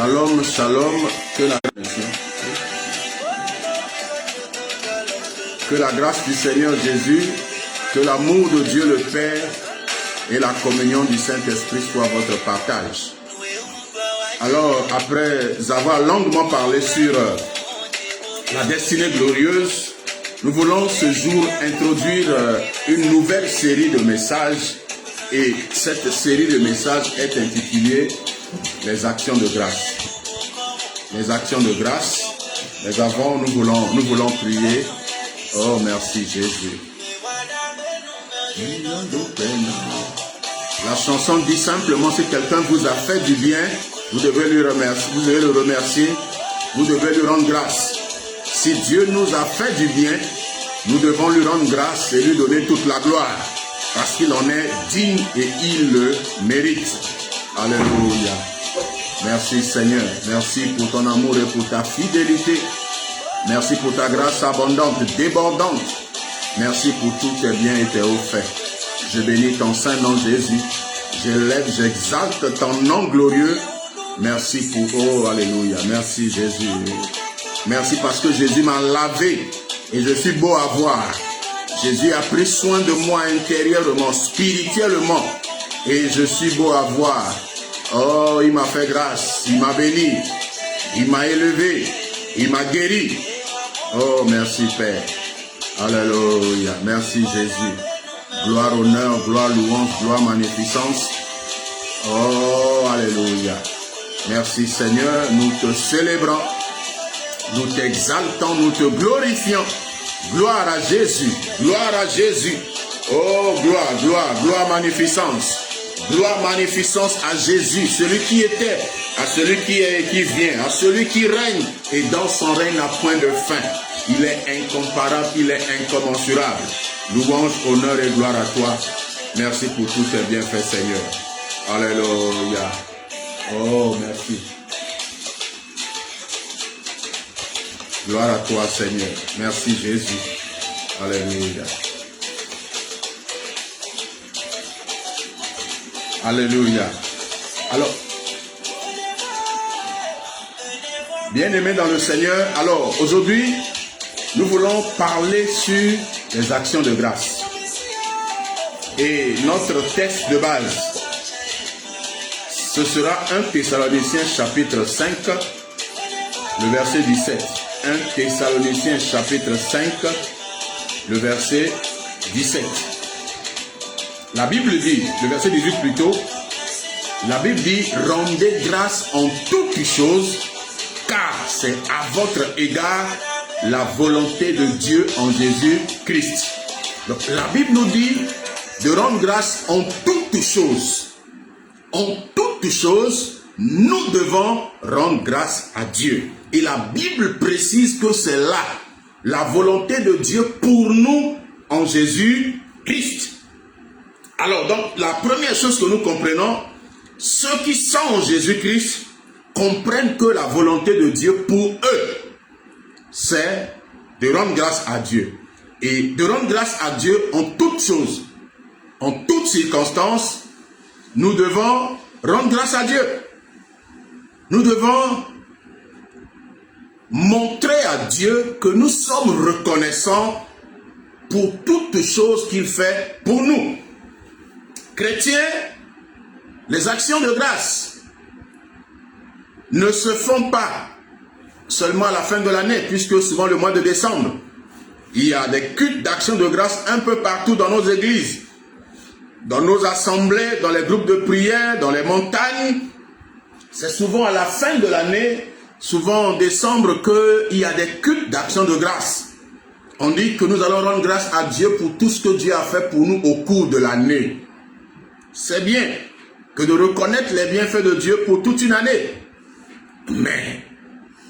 Shalom, shalom, que la grâce du Seigneur Jésus, que l'amour de Dieu le Père et la communion du Saint-Esprit soient votre partage. Alors, après avoir longuement parlé sur la destinée glorieuse, nous voulons ce jour introduire une nouvelle série de messages, et cette série de messages est intitulée les actions de grâce. Les actions de grâce. Mais avant, nous voulons prier. Oh, merci Jésus. La chanson dit simplement, si quelqu'un vous a fait du bien, vous devez le remercier, vous devez lui rendre grâce. Si Dieu nous a fait du bien, nous devons lui rendre grâce et lui donner toute la gloire, parce qu'il en est digne et il le mérite. Alléluia. Merci Seigneur, merci pour ton amour et pour ta fidélité. Merci pour ta grâce abondante, débordante. Merci pour tous tes biens et tes hauts faits. Je bénis ton saint nom Jésus. J'élève, j'exalte ton nom glorieux. Merci pour, oh alléluia, merci Jésus. Merci parce que Jésus m'a lavé et je suis beau à voir. Jésus a pris soin de moi intérieurement, spirituellement, et je suis beau à voir. Oh, il m'a fait grâce, il m'a béni, il m'a élevé, il m'a guéri. Oh, merci Père. Alléluia, merci Jésus. Gloire, honneur, gloire, louange, gloire, magnificence. Oh, alléluia. Merci Seigneur, nous te célébrons, nous t'exaltons, nous te glorifions. Gloire à Jésus, gloire à Jésus. Oh, gloire, gloire, gloire, magnificence. Gloire, magnificence à Jésus, celui qui était, à celui qui est et qui vient, à celui qui règne, et dans son règne n'a point de fin. Il est incomparable, il est incommensurable. Louange, honneur et gloire à toi. Merci pour tous tes bienfaits, Seigneur. Alléluia. Oh, merci. Gloire à toi, Seigneur. Merci, Jésus. Alléluia. Alléluia. Alors, bien-aimés dans le Seigneur, alors aujourd'hui, nous voulons parler sur les actions de grâce. Et notre texte de base, ce sera 1 Thessaloniciens chapitre 5, le verset 17. 1 Thessaloniciens chapitre 5, le verset 17. La Bible dit, le verset 18 plutôt, la Bible dit, rendez grâce en toutes choses, car c'est à votre égard la volonté de Dieu en Jésus-Christ. Donc la Bible nous dit de rendre grâce en toutes choses. En toutes choses, nous devons rendre grâce à Dieu. Et la Bible précise que c'est là la volonté de Dieu pour nous en Jésus-Christ. Alors, donc, la première chose que nous comprenons, ceux qui sont en Jésus-Christ comprennent que la volonté de Dieu pour eux, c'est de rendre grâce à Dieu. Et de rendre grâce à Dieu en toutes choses, en toutes circonstances, nous devons rendre grâce à Dieu. Nous devons montrer à Dieu que nous sommes reconnaissants pour toutes choses qu'il fait pour nous. Chrétiens, les actions de grâce ne se font pas seulement à la fin de l'année, puisque souvent le mois de décembre, il y a des cultes d'action de grâce un peu partout dans nos églises, dans nos assemblées, dans les groupes de prière, dans les montagnes. C'est souvent à la fin de l'année, souvent en décembre, qu'il y a des cultes d'action de grâce. On dit que nous allons rendre grâce à Dieu pour tout ce que Dieu a fait pour nous au cours de l'année. C'est bien que de reconnaître les bienfaits de Dieu pour toute une année. Mais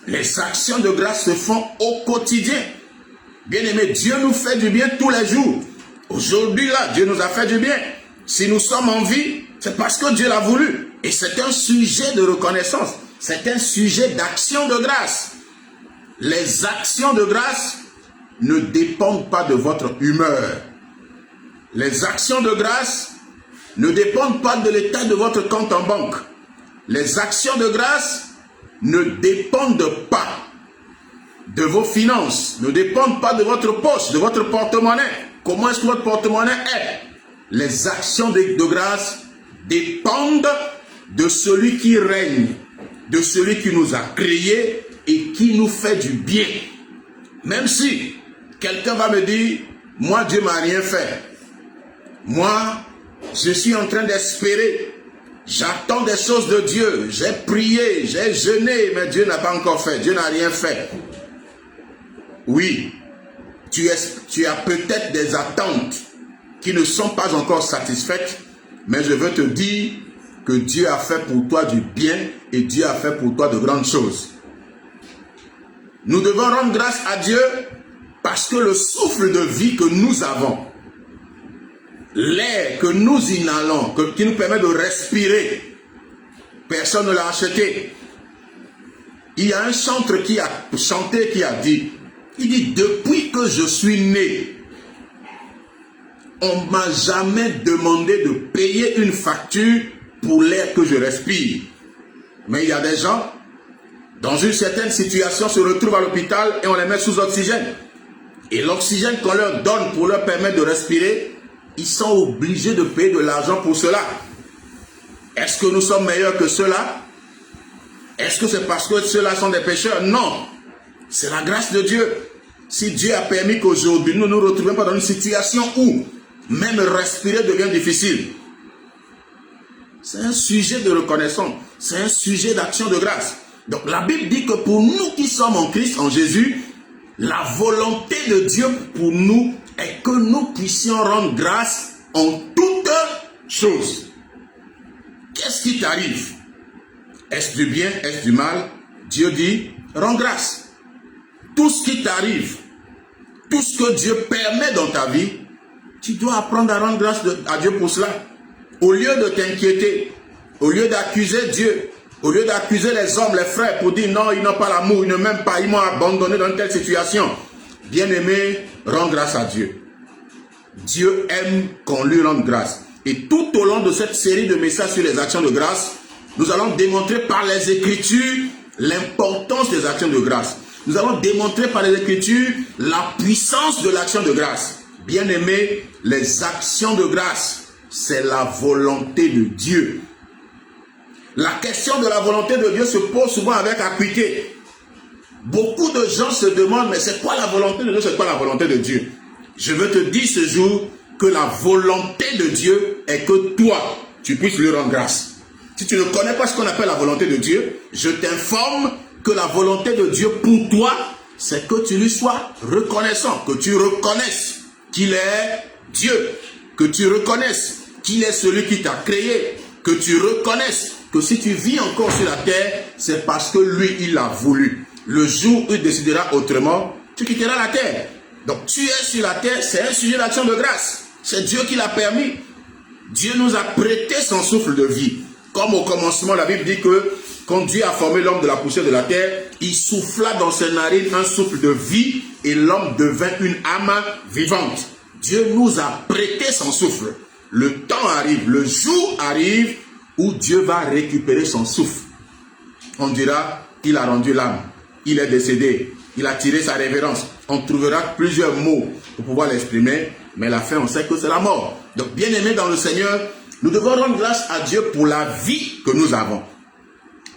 les actions de grâce se font au quotidien. Bien-aimé, Dieu nous fait du bien tous les jours. Aujourd'hui, là, Dieu nous a fait du bien. Si nous sommes en vie, c'est parce que Dieu l'a voulu. Et c'est un sujet de reconnaissance. C'est un sujet d'action de grâce. Les actions de grâce ne dépendent pas de votre humeur. Les actions de grâce ne dépendent pas de l'état de votre compte en banque. Les actions de grâce ne dépendent pas de vos finances, ne dépendent pas de votre poche, de votre porte-monnaie. Comment est-ce que votre porte-monnaie est? Les actions de grâce dépendent de celui qui règne, de celui qui nous a créés et qui nous fait du bien. Même si quelqu'un va me dire, moi Dieu m'a rien fait. Moi, je suis en train d'espérer. J'attends des choses de Dieu. J'ai prié, j'ai jeûné, mais Dieu n'a pas encore fait. Dieu n'a rien fait. Oui, tu as peut-être des attentes qui ne sont pas encore satisfaites, mais je veux te dire que Dieu a fait pour toi du bien et Dieu a fait pour toi de grandes choses. Nous devons rendre grâce à Dieu parce que le souffle de vie que nous avons, l'air que nous inhalons, qui nous permet de respirer, personne ne l'a acheté. Il y a un chanteur qui a chanté, qui a dit, il dit, depuis que je suis né, on ne m'a jamais demandé de payer une facture pour l'air que je respire. Mais il y a des gens, dans une certaine situation, se retrouvent à l'hôpital et on les met sous oxygène. Et l'oxygène qu'on leur donne pour leur permettre de respirer, ils sont obligés de payer de l'argent pour cela. Est-ce que nous sommes meilleurs que ceux-là? Est-ce que c'est parce que ceux-là sont des pécheurs? Non. C'est la grâce de Dieu. Si Dieu a permis qu'aujourd'hui nous nous retrouvions pas dans une situation où même respirer devient difficile, c'est un sujet de reconnaissance, c'est un sujet d'action de grâce. Donc la Bible dit que pour nous qui sommes en Christ, en Jésus, la volonté de Dieu pour nous est que nous puissions rendre grâce en toutes choses. Qu'est-ce qui t'arrive? Est-ce du bien? Est-ce du mal? Dieu dit, rends grâce. Tout ce qui t'arrive, tout ce que Dieu permet dans ta vie, tu dois apprendre à rendre grâce à Dieu pour cela. Au lieu de t'inquiéter, au lieu d'accuser Dieu, au lieu d'accuser les hommes, les frères, pour dire non, ils n'ont pas l'amour, ils ne m'aiment pas, ils m'ont abandonné dans une telle situation. Bien-aimé, rends grâce à Dieu. Dieu aime qu'on lui rende grâce. Et tout au long de cette série de messages sur les actions de grâce, nous allons démontrer par les Écritures l'importance des actions de grâce. Nous allons démontrer par les Écritures la puissance de l'action de grâce. Bien-aimé, les actions de grâce, c'est la volonté de Dieu. La question de la volonté de Dieu se pose souvent avec acuité. Beaucoup de gens se demandent, mais c'est quoi la volonté de Dieu? C'est quoi la volonté de Dieu? Je veux te dire ce jour que la volonté de Dieu est que toi, tu puisses lui rendre grâce. Si tu ne connais pas ce qu'on appelle la volonté de Dieu, je t'informe que la volonté de Dieu pour toi, c'est que tu lui sois reconnaissant, que tu reconnaisses qu'il est Dieu, que tu reconnaisses qu'il est celui qui t'a créé, que tu reconnaisses que si tu vis encore sur la terre, c'est parce que lui, il l'a voulu. Le jour où il décidera autrement, tu quitteras la terre. Donc tu es sur la terre, c'est un sujet d'action de grâce. C'est Dieu qui l'a permis. Dieu nous a prêté son souffle de vie. Comme au commencement, la Bible dit que quand Dieu a formé l'homme de la poussière de la terre, il souffla dans ses narines un souffle de vie et l'homme devint une âme vivante. Dieu nous a prêté son souffle. Le temps arrive, le jour arrive où Dieu va récupérer son souffle. On dira, il a rendu l'âme, il est décédé, il a tiré sa révérence. On trouvera plusieurs mots pour pouvoir l'exprimer, mais la fin, on sait que c'est la mort. Donc, bien-aimés dans le Seigneur, nous devons rendre grâce à Dieu pour la vie que nous avons.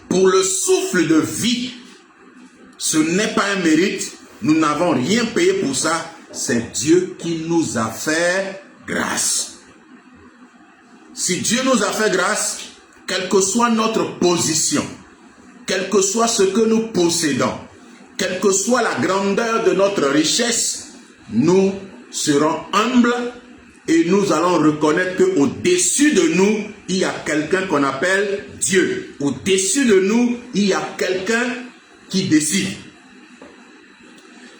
Pour le souffle de vie. Ce n'est pas un mérite, nous n'avons rien payé pour ça, c'est Dieu qui nous a fait grâce. Si Dieu nous a fait grâce, quelle que soit notre position, quel que soit ce que nous possédons, quelle que soit la grandeur de notre richesse, nous serons humbles et nous allons reconnaître qu'au-dessus de nous, il y a quelqu'un qu'on appelle Dieu. Au-dessus de nous, il y a quelqu'un qui décide.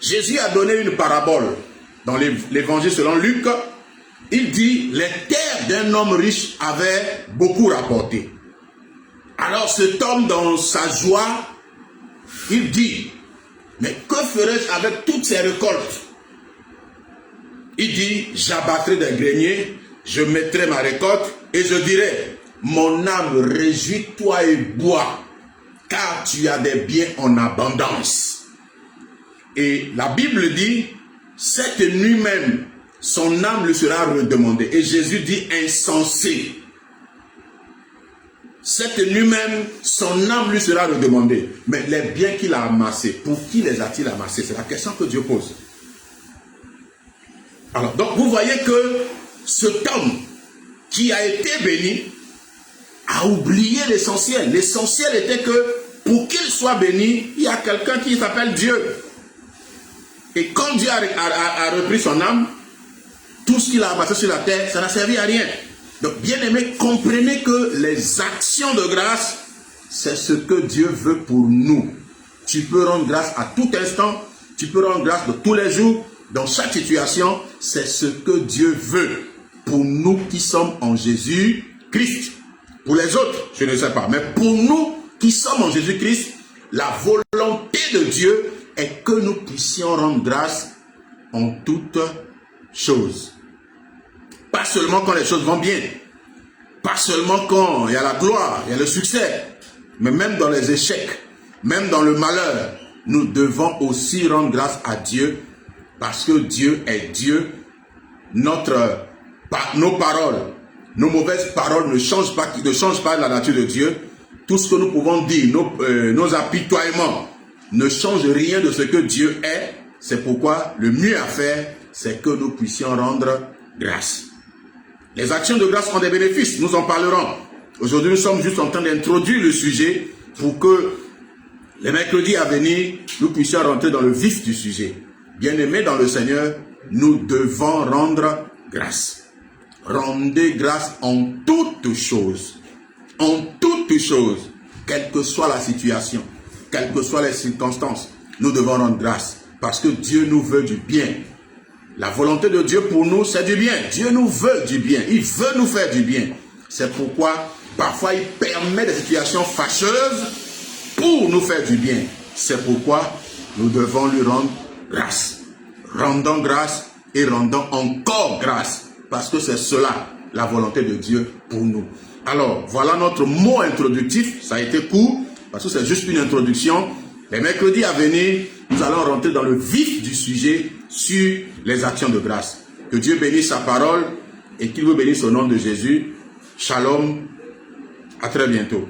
Jésus a donné une parabole dans l'évangile selon Luc. Il dit, les terres d'un homme riche avaient beaucoup rapporté. Alors cet homme, dans sa joie, il dit, mais que ferai-je avec toutes ces récoltes? Il dit, j'abattrai des greniers, je mettrai ma récolte et je dirai, mon âme, réjouis-toi et bois. car tu as des biens en abondance. Et la Bible dit, cette nuit même, son âme lui sera redemandée. Et Jésus dit, insensé. Cette nuit même, son âme lui sera redemandée. Mais les biens qu'il a amassés, pour qui les a-t-il amassés? C'est la question que Dieu pose. Alors, donc vous voyez que cet homme qui a été béni a oublié l'essentiel. L'essentiel était que pour qu'il soit béni, il y a quelqu'un qui s'appelle Dieu. Et quand Dieu a repris son âme, tout ce qu'il a amassé sur la terre, ça n'a servi à rien. Donc, bien aimé, comprenez que les actions de grâce, c'est ce que Dieu veut pour nous. Tu peux rendre grâce à tout instant, tu peux rendre grâce de tous les jours, dans chaque situation, c'est ce que Dieu veut pour nous qui sommes en Jésus-Christ. Pour les autres, je ne sais pas, mais pour nous qui sommes en Jésus-Christ, la volonté de Dieu est que nous puissions rendre grâce en toutes choses. Pas seulement quand les choses vont bien, pas seulement quand il y a la gloire, il y a le succès, mais même dans les échecs, même dans le malheur, nous devons aussi rendre grâce à Dieu parce que Dieu est Dieu. Nos paroles, nos mauvaises paroles ne changent pas la nature de Dieu. Tout ce que nous pouvons dire, nos apitoiements ne changent rien de ce que Dieu est. C'est pourquoi le mieux à faire, c'est que nous puissions rendre grâce. Les actions de grâce ont des bénéfices, nous en parlerons. Aujourd'hui, nous sommes juste en train d'introduire le sujet pour que les mercredis à venir, nous puissions rentrer dans le vif du sujet. Bien-aimés dans le Seigneur, nous devons rendre grâce. Rendez grâce en toutes choses. En toutes choses, quelle que soit la situation, quelles que soient les circonstances, nous devons rendre grâce. Parce que Dieu nous veut du bien. La volonté de Dieu pour nous, c'est du bien. Dieu nous veut du bien. Il veut nous faire du bien. C'est pourquoi, parfois, il permet des situations fâcheuses pour nous faire du bien. C'est pourquoi nous devons lui rendre grâce. Rendons grâce et rendons encore grâce. Parce que c'est cela, la volonté de Dieu pour nous. Alors, voilà notre mot introductif. Ça a été court, parce que c'est juste une introduction. Les mercredis à venir, nous allons rentrer dans le vif du sujet sur les actions de grâce. Que Dieu bénisse sa parole et qu'il vous bénisse au nom de Jésus. Shalom. À très bientôt.